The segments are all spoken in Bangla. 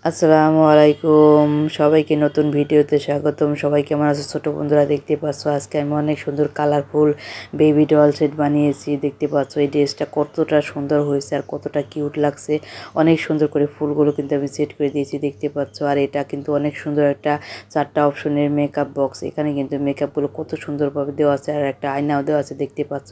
আসসালামু আলাইকুম, সবাইকে নতুন ভিডিওতে স্বাগতম। সবাই কেমন আছো ছোট বন্ধুরা? দেখতে পাচ্ছ আজকে আমি অনেক সুন্দর কালারফুল বেবি ডল সেট বানিয়েছি। দেখতে পাচ্ছ এই ড্রেসটা কতটা সুন্দর হয়েছে আর কতটা কিউট লাগছে। অনেক সুন্দর করে ফুলগুলো কিন্তু আমি সেট করে দিয়েছি, দেখতে পাচ্ছ। আর এটা কিন্তু অনেক সুন্দর একটা 4টা অপশনের মেকআপ বক্স। এখানে কিন্তু মেকআপগুলো কত সুন্দরভাবে দেওয়া আছে আর একটা আয়নাও দেওয়া আছে, দেখতে পাচ্ছ।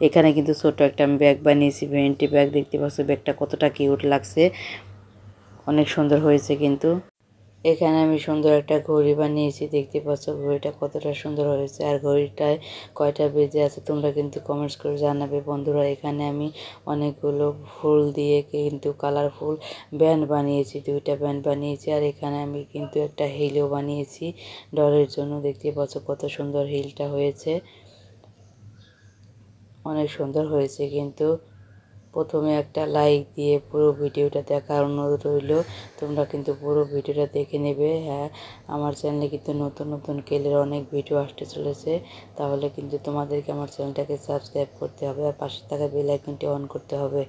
এখানে কিন্তু ছোট একটা আমি ব্যাগ বানিয়েছি, ভেন্টি ব্যাগ। দেখতে পাচ্ছ ব্যাগটা কতটা কিউট লাগছে, অনেক সুন্দর হয়েছে কিন্তু। এখানে আমি সুন্দর একটা ঘড়ি বানিয়েছি, দেখতে পাচ্ছ ঘড়িটা কতটা সুন্দর হয়েছে। আর ঘড়িটায় কয়টা বেজে আছে তোমরা কিন্তু কমেন্টস করে জানাবে বন্ধুরা। এখানে আমি অনেকগুলো ফুল দিয়ে কিন্তু কালারফুল ব্যান্ড বানিয়েছি, 2টা ব্যান্ড বানিয়েছি। আর এখানে আমি কিন্তু একটা হিলও বানিয়েছি ডলের জন্য। দেখতে পাচ্ছ কত সুন্দর হিলটা হয়েছে, অনেক সুন্দর হয়েছে কিন্তু। প্রথমে একটা লাইক দিয়ে পুরো ভিডিওটা দেখার অনুরোধ রইল। তোমরা কিন্তু পুরো ভিডিওটা দেখে নেবে। হ্যাঁ, আমার চ্যানেলে কিন্তু নতুন নতুন কেলের অনেক ভিডিও আসতে চলেছে। তাহলে কিন্তু তোমাদেরকে আমার চ্যানেলটাকে সাবস্ক্রাইব করতে হবে আর পাশে থাকা বেল আইকনটি অন করতে হবে।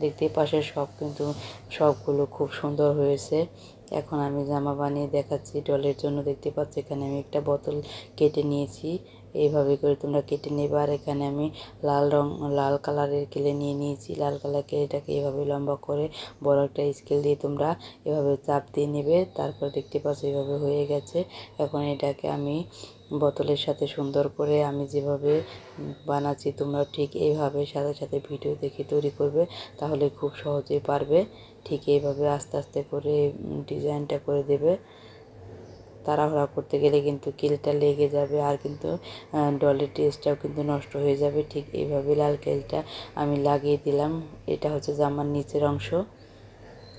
দেখতে পাশে সবগুলো খুব সুন্দর হয়েছে। এখন আমি জামা বানিয়ে দেখাচ্ছি ডলের জন্য। দেখতে পাচ্ছি এখানে আমি একটা বোতল কেটে নিয়েছি, এইভাবে করে তোমরা কেটে নেবে। আর এখানে আমি লাল কালারের কেলে নিয়ে নিয়েছি। লাল কালার কেলেটাকে এভাবে লম্বা করে বড় একটা স্কেল দিয়ে তোমরা এভাবে চাপ দিয়ে নেবে। তারপর দেখতে পাচ্ছ এভাবে হয়ে গেছে। এখন এটাকে আমি বোতলের সাথে সুন্দর করে আমি যেভাবে বানাচ্ছি তোমরা ঠিক এইভাবে সাথে সাথে ভিডিও দেখে তৈরি করবে, তাহলে খুব সহজেই পারবে। ঠিক এইভাবে আস্তে আস্তে করে ডিজাইনটা করে দেবে। তাড়াহুড়া করতে গেলে কিন্তু কিলটা লেগে যাবে আর কিন্তু ডলের ড্রেসটাও কিন্তু নষ্ট হয়ে যাবে। ঠিক এইভাবে লাল কিলটা আমি লাগিয়ে দিলাম। এটা হচ্ছে জামার নিচের অংশ।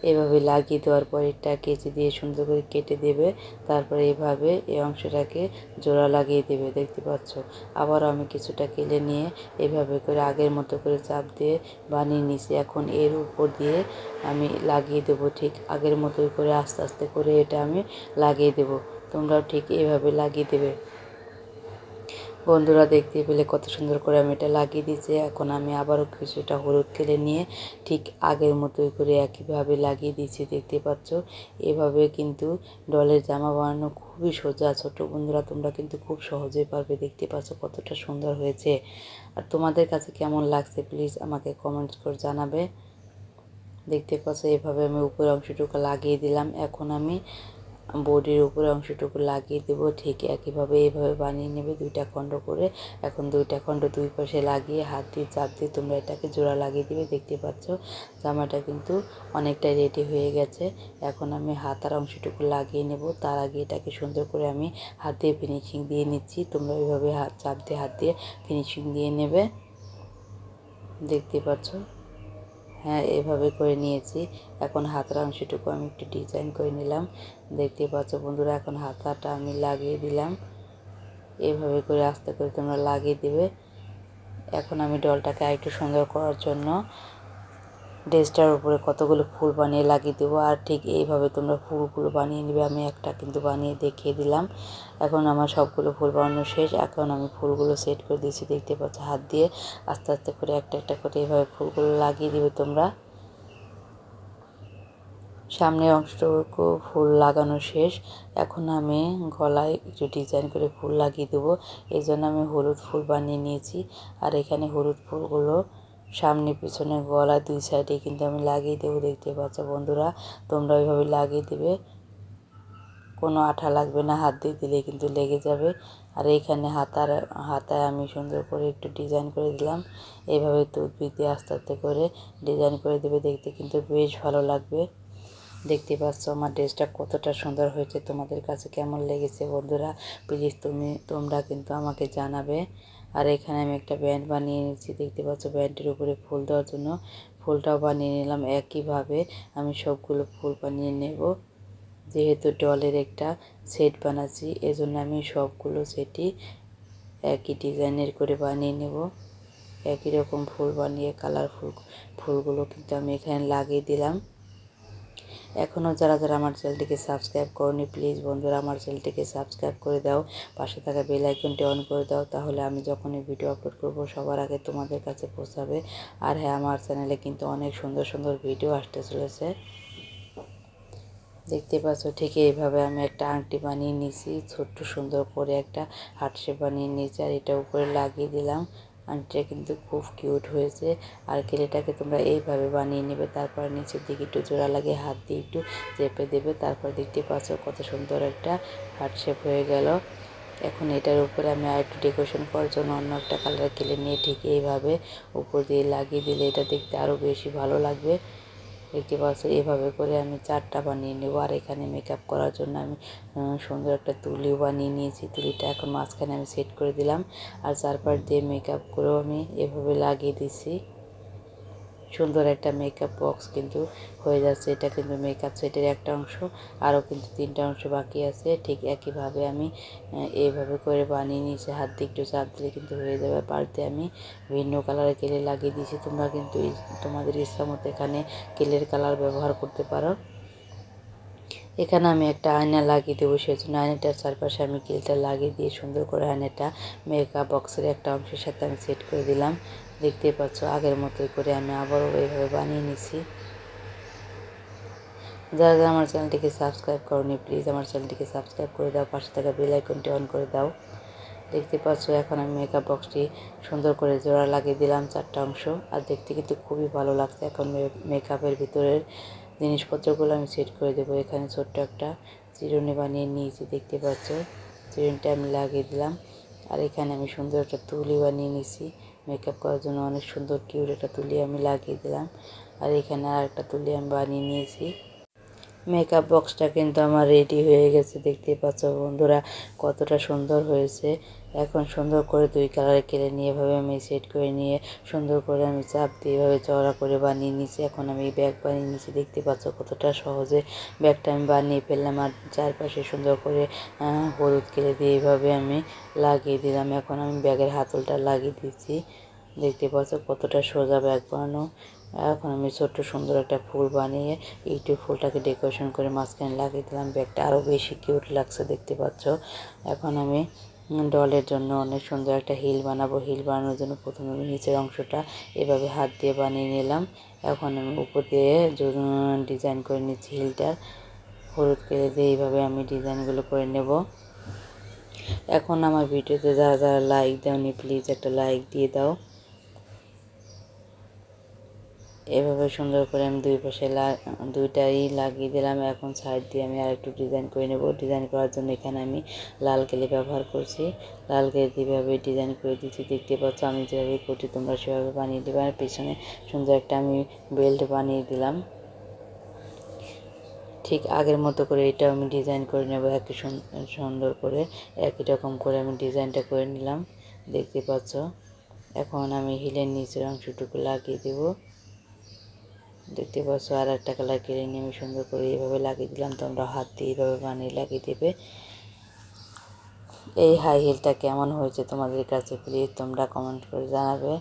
এভাবে লাগিয়ে দেওয়ার পর এটা কেচি দিয়ে সুন্দর করে কেটে দেবে। তারপরে এভাবে এই অংশটাকে জোড়া লাগিয়ে দেবে, দেখতে পাচ্ছ। আবার আমি কিছুটা কেলে নিয়ে এভাবে করে আগের মতো করে চাপ দিয়ে বানিয়ে নিছি। এখন এর উপর দিয়ে আমি লাগিয়ে দেবো ঠিক আগের মতোই করে, আস্তে আস্তে করে এটা আমি লাগিয়ে দেবো। তোমরাও ঠিক এভাবে লাগিয়ে দেবে বন্ধুরা। দেখতে পেলে কত সুন্দর করে আমি এটা লাগিয়ে দিয়েছি। এখন আমি আবারও কিছুটা হলুদ কেলে নিয়ে ঠিক আগের মতোই করে একইভাবে লাগিয়ে দিয়েছি, দেখতে পাচ্ছ। এভাবে কিন্তু ডলের জামা বানানো খুবই সোজা ছোট বন্ধুরা, তোমরা কিন্তু খুব সহজেই পারবে। দেখতে পাচ্ছ কতটা সুন্দর হয়েছে। আর তোমাদের কাছে কেমন লাগছে প্লিজ আমাকে কমেন্টস করে জানাবে। দেখতে পাচ্ছ এভাবে আমি উপরের অংশটুকু লাগিয়ে দিলাম। এখন আমি বডির উপরে অংশটুকু লাগিয়ে দেবো ঠিক একইভাবে। এইভাবে বানিয়ে নেবে 2টা খণ্ড করে। এখন 2টা খণ্ড 2 পাশে লাগিয়ে হাত দিয়ে চাপ দিয়ে তোমরা এটাকে জোড়া লাগিয়ে দেবে। দেখতে পাচ্ছ জামাটা কিন্তু অনেকটাই রেডি হয়ে গেছে। এখন আমি হাতার অংশটুকু লাগিয়ে নেব। তার আগে এটাকে সুন্দর করে আমি হাত দিয়ে ফিনিশিং দিয়ে নিচ্ছি। তোমরা এইভাবে চাপ দিয়ে হাত দিয়ে ফিনিশিং দিয়ে নেবে, দেখতে পাচ্ছ। হ্যাঁ, এভাবে করে নিয়েছি। এখন হাতার অংশটুকু আমি একটু ডিজাইন করে নিলাম, দেখতে পাচ্ছ বন্ধুরা। এখন হাতাটা আমি লাগিয়ে দিলাম, এভাবে করে আস্তে করে তোমরা লাগিয়ে দেবে। এখন আমি ডলটাকে আরেকটু সুন্দর করার জন্য ড্রেসটার উপরে কতগুলো ফুল বানিয়ে লাগিয়ে দেবো। আর ঠিক এইভাবে তোমরা ফুলগুলো বানিয়ে নেবে। আমি একটা কিন্তু বানিয়ে দেখিয়ে দিলাম। এখন আমার সবগুলো ফুল বানানো শেষ। এখন আমি ফুলগুলো সেট করে দিয়েছি, দেখতে পাচ্ছ। হাত দিয়ে আস্তে আস্তে করে একটা একটা করে এইভাবে ফুলগুলো লাগিয়ে দেবে তোমরা। সামনের অংশটুকু ফুল লাগানো শেষ। এখন আমি গলায় একটু ডিজাইন করে ফুল লাগিয়ে দেবো। এই জন্য আমি হলুদ ফুল বানিয়ে নিয়েছি। আর এখানে হলুদ ফুলগুলো সামনে পিছনে গলায় 2 সাইডে কিন্তু আমি লাগিয়ে দেবো, দেখতে পাচ্ছ বন্ধুরা। তোমরা ওইভাবে লাগিয়ে দেবে, কোনো আঠা লাগবে না, হাত দিয়ে দিলে কিন্তু লেগে যাবে। আর এইখানে হাতায় আমি সুন্দর করে একটু ডিজাইন করে দিলাম। এইভাবে টুথপিক দিয়ে আস্তে আস্তে করে ডিজাইন করে দেবে, দেখতে কিন্তু বেশ ভালো লাগবে। দেখতে পাচ্ছ আমার ড্রেসটা কতটা সুন্দর হয়েছে। তোমাদের কাছে কেমন লেগেছে বন্ধুরা প্লিজ তোমরা কিন্তু আমাকে জানাবে। আর এখানে আমি একটা ব্যান্ড বানিয়ে নিচ্ছি, দেখতে পাচ্ছ। ব্যান্ডের উপরে ফুল দেওয়ার জন্য ফুলটাও বানিয়ে নিলাম। একইভাবে আমি সবগুলো ফুল বানিয়ে নেব। যেহেতু ডলের একটা সেট বানাচ্ছি, এজন্য আমি সবগুলো সেটই একই ডিজাইনের করে বানিয়ে নেব। একই রকম ফুল বানিয়ে কালারফুল ফুলগুলো কিন্তু আমি এখানে লাগিয়ে দিলাম। এখনও যারা যারা আমার চ্যানেলটিকে সাবস্ক্রাইব করনি প্লিজ বন্ধুরা আমার চ্যানেলটিকে সাবস্ক্রাইব করে দাও, পাশে থাকা বেল আইকনটি অন করে দাও। তাহলে আমি যখনই ভিডিও আপলোড করব সবার আগে তোমাদের কাছে পৌঁছাবে। আর হ্যাঁ, আমার চ্যানেলে কিন্তু অনেক সুন্দর সুন্দর ভিডিও আসতে চলেছে, দেখতে পাচ্ছ ঠিক এইভাবে আমি একটা আংটি বানিয়ে নিয়েছি, ছোট্ট সুন্দর করে একটা হার্ট শেপ বানিয়ে নিয়েছি আর এটা উপরে লাগিয়ে দিলাম। আংটিটা কিন্তু খুব কিউট হয়েছে। আর কেলেটাকে তোমরা এইভাবে বানিয়ে নেবে, তারপর নিচের দিকে একটু জোড়া লাগিয়ে হাত দিয়ে একটু চেপে দেবে, তারপর দেখতে পাচ্ছ কত সুন্দর একটা হার্ট শেপ হয়ে গেল। এখন এটার উপরে আমি আর একটু ডেকোরেশন করার জন্য অন্য একটা কালার কেলে নিয়ে ঠিক এইভাবে উপর দিয়ে লাগিয়ে দিলে এটা দেখতে আরও বেশি ভালো লাগবে। দেখতে পাচ্ছ এভাবে করে আমি 4টা বানিয়ে নেব। আর এখানে মেকআপ করার জন্য আমি সুন্দর একটা তুলিও বানিয়ে নিয়েছি। তুলিটা এখন মাঝখানে আমি সেট করে দিলাম আর চারপাশ দিয়ে মেকআপ করেও আমি এভাবে লাগিয়ে দিছি। সুন্দর একটা মেকআপ বক্স কিন্তু হয়ে যাচ্ছে। এটা কিন্তু মেকআপ সেটের একটা অংশ, আরও কিন্তু 3টা অংশ বাকি আছে। ঠিক একইভাবে আমি এইভাবে করে বানিয়ে নিয়েছি। হাত দিয়ে একটু চাপ দিলে কিন্তু হয়ে যাবে। পাল্টে আমি ভিন্ন কালারের কেলে লাগিয়ে দিয়েছি। তোমরা কিন্তু তোমাদের ইচ্ছা মতো এখানে কেলের কালার ব্যবহার করতে পারো। এখানে আমি একটা আয়না লাগিয়ে দেবো, সেজন্য আয়নাটার চারপাশে আমি কিলটা লাগিয়ে দিয়ে সুন্দর করে আয়নাটা মেকআপ বক্সের একটা অংশের সাথে আমি সেট করে দিলাম। দেখতে পাচ্ছ আগের মতোই করে আমি আবারও এইভাবে বানিয়ে নিছি। যারা যারা আমার চ্যানেলটিকে সাবস্ক্রাইব করনি প্লিজ আমার চ্যানেলটিকে সাবস্ক্রাইব করে দাও, পাশে থাকা বেল আইকনটি অন করে দাও। দেখতে পাচ্ছ এখন আমি মেকআপ বক্সটি সুন্দর করে জোড়া লাগিয়ে দিলাম 4টা অংশ, আর দেখতে কিন্তু খুবই ভালো লাগছে। এখন মেকআপের ভিতরের জিনিসপত্রগুলো আমি সেট করে দেবো। এখানে ছোট্ট একটা চিরুনি বানিয়ে নিয়েছি, দেখতে পাচ্ছ চিরুনিটা আমি লাগিয়ে দিলাম। আর এখানে আমি সুন্দর একটা তুলি বানিয়ে নিয়েছি, মেকআপ করার জন্য অনেক সুন্দর কিউট একটা তুলি আমি লাগিয়ে দিলাম। আর এখানে আর একটা তুলি আমি বানিয়ে নিয়েছি। মেকআপ বক্সটা কিন্তু আমার রেডি হয়ে গেছে। দেখতে পাচ্ছ বন্ধুরা কতটা সুন্দর হয়েছে। এখন সুন্দর করে 2 কালার কেলে নিয়ে এভাবে আমি সেট করে নিয়ে সুন্দর করে আমি চাপ দিয়ে এভাবে চওড়া করে বানিয়ে নিয়েছি। এখন আমি ব্যাগ বানিয়ে নিয়েছি। দেখতে পাচ্ছ কতটা সহজে ব্যাগটা আমি বানিয়ে ফেললাম। আর চারপাশে সুন্দর করে হলুদ কেলে দিয়ে এইভাবে আমি লাগিয়ে দিলাম। এখন আমি ব্যাগের হাতলটা লাগিয়ে দিচ্ছি। দেখতে পাচ্ছ কতটা সোজা ব্যাগ বানানো। এখন আমি ছোট্ট সুন্দর একটা ফুল বানিয়ে এইটু ফুলটাকে ডেকোরেশন করে মাঝখানে লাগিয়ে দিলাম। ব্যাগটা আরও বেশি কিউট লাগছে, দেখতে পাচ্ছ। এখন আমি ডলের জন্য অনেক সুন্দর একটা হিল বানাবো। হিল বানানোর জন্য প্রথমে আমি নিচের অংশটা এভাবে হাত দিয়ে বানিয়ে নিলাম। এখন আমি উপর দিয়ে ডিজাইন করে নিচ্ছি হিলটার। হলুদ কেলে দিয়ে এইভাবে আমি ডিজাইনগুলো করে নেব। এখন আমার ভিডিওতে যারা যারা লাইক দাওনি প্লিজ একটা লাইক দিয়ে দাও। এভাবে সুন্দর করে আমি দুই পাশে দুইটাই লাগিয়ে দিলাম। এখন সাইড দিয়ে আমি আর একটু ডিজাইন করে নেব। ডিজাইন করার জন্য এখানে আমি লাল কেলি ব্যবহার করছি। লাল কেলি যেভাবে ডিজাইন করে দিচ্ছি, দেখতে পাচ্ছ আমি যেভাবে করছি তোমরা সেভাবে বানিয়ে দেবে। আর পেছনে সুন্দর একটা আমি বেল্ট বানিয়ে দিলাম। ঠিক আগের মতো করে এটাও আমি ডিজাইন করে নেব একই সুন্দর করে। একই রকম করে আমি ডিজাইনটা করে নিলাম, দেখতে পাচ্ছ। এখন আমি হিলের নিচের অংশটুকু লাগিয়ে দেব। দেখতে পাচ্ছ আর একটা কালার কেড়ে নিয়ে আমি সুন্দর করে এইভাবে লাগিয়ে দিলাম। তোমরা হাত দিয়ে এইভাবে বানিয়ে লাগিয়ে দেবে। এই হাই হিলটা কেমন হয়েছে তোমাদের কাছে প্লিজ তোমরা কমেন্ট করে জানাবে।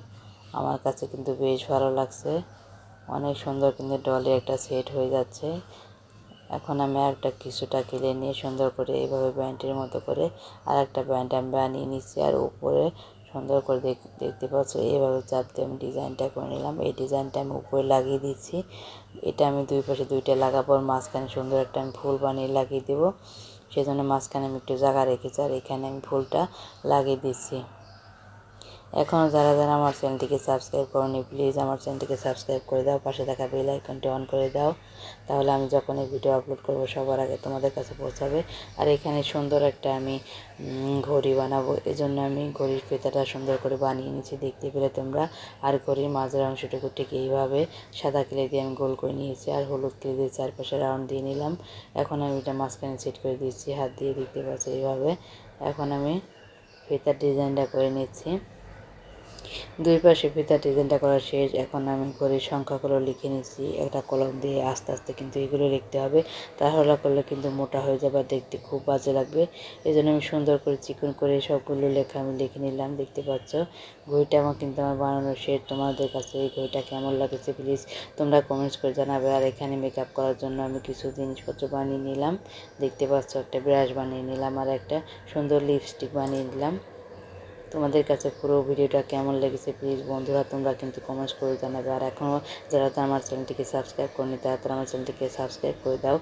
আমার কাছে কিন্তু বেশ ভালো লাগছে, অনেক সুন্দর কিন্তু ডলে একটা সেট হয়ে যাচ্ছে। এখন আমি একটা কিছুটা কেলে নিয়ে সুন্দর করে এইভাবে ব্যান্ডের মতো করে আর একটা ব্যান্ড আমি বানিয়ে নিচ্ছি। আর উপরে সুন্দর করে দেখতে পাচ্ছ এইভাবে চাপ দিয়ে আমি ডিজাইনটা করে নিলাম। এই ডিজাইনটা আমি উপরে লাগিয়ে দিচ্ছি। এটা আমি দুই পাশে দুইটা লাগাবার মাঝখানে সুন্দর একটা আমি ফুল বানিয়ে লাগিয়ে দেবো। সেজন্য মাঝখানে আমি একটু জায়গা রেখেছি আর এখানে আমি ফুলটা লাগিয়ে দিচ্ছি। এখনও যারা যারা আমার চ্যানেলটিকে সাবস্ক্রাইব করনি প্লিজ আমার চ্যানেলটিকে সাবস্ক্রাইব করে দাও, পাশে থাকা বেল আইকনটি অন করে দাও। তাহলে আমি যখন এই ভিডিও আপলোড করব সবার আগে তোমাদের কাছে পৌঁছাবে। আর এখানে সুন্দর একটা আমি ঘড়ি বানাবো, এজন্য আমি ঘড়ির ফিতাটা সুন্দর করে বানিয়ে নিচ্ছি, দেখতে পেলে তোমরা। আর ঘড়ির মাঝের অংশটুকু ঠিক এইভাবে সাদা ক্লে দিয়ে আমি গোল করে নিয়েছি আর হলুদ ক্লে দিয়ে চারপাশে রাউন্ড দিয়ে নিলাম। এখন আমি এটা মাঝখানে সেট করে দিচ্ছি হাত দিয়ে, দেখতে পাচ্ছি এইভাবে। এখন আমি ফিতার ডিজাইনটা করে নিচ্ছি। দুই পাশে ফিতার ডিজাইনটা করা শেষ। এখন আমি ঘড়ির সংখ্যাগুলো লিখে নিচ্ছি একটা কলম দিয়ে। আস্তে আস্তে কিন্তু এগুলো লিখতে হবে, তাহলে করলে কিন্তু মোটা হয়ে যাবে, দেখতে খুব বাজে লাগবে। এই জন্য আমি সুন্দর করে চিকন করে সবগুলো লেখা আমি লিখে নিলাম। দেখতে পাচ্ছ ঘড়িটা আমার কিন্তু আমার বানানো শেষ। তোমাদের কাছে এই ঘড়িটা কেমন লাগছে প্লিজ তোমরা কমেন্টস করে জানাবে। আর এখানে মেকআপ করার জন্য আমি কিছু জিনিসপত্র বানিয়ে নিলাম। দেখতে পাচ্ছ একটা ব্রাশ বানিয়ে নিলাম আর একটা সুন্দর লিপস্টিক বানিয়ে নিলাম। তোমাদের কাছে পুরো ভিডিওটা কেমন লেগেছে প্লিজ বন্ধুরা তোমরা কিন্তু কমেন্টস করে জানাবে। আর এখনও যারা আমার চ্যানেলটিকে সাবস্ক্রাইব করনি তারা আমার চ্যানেলটিকে সাবস্ক্রাইব করে দাও।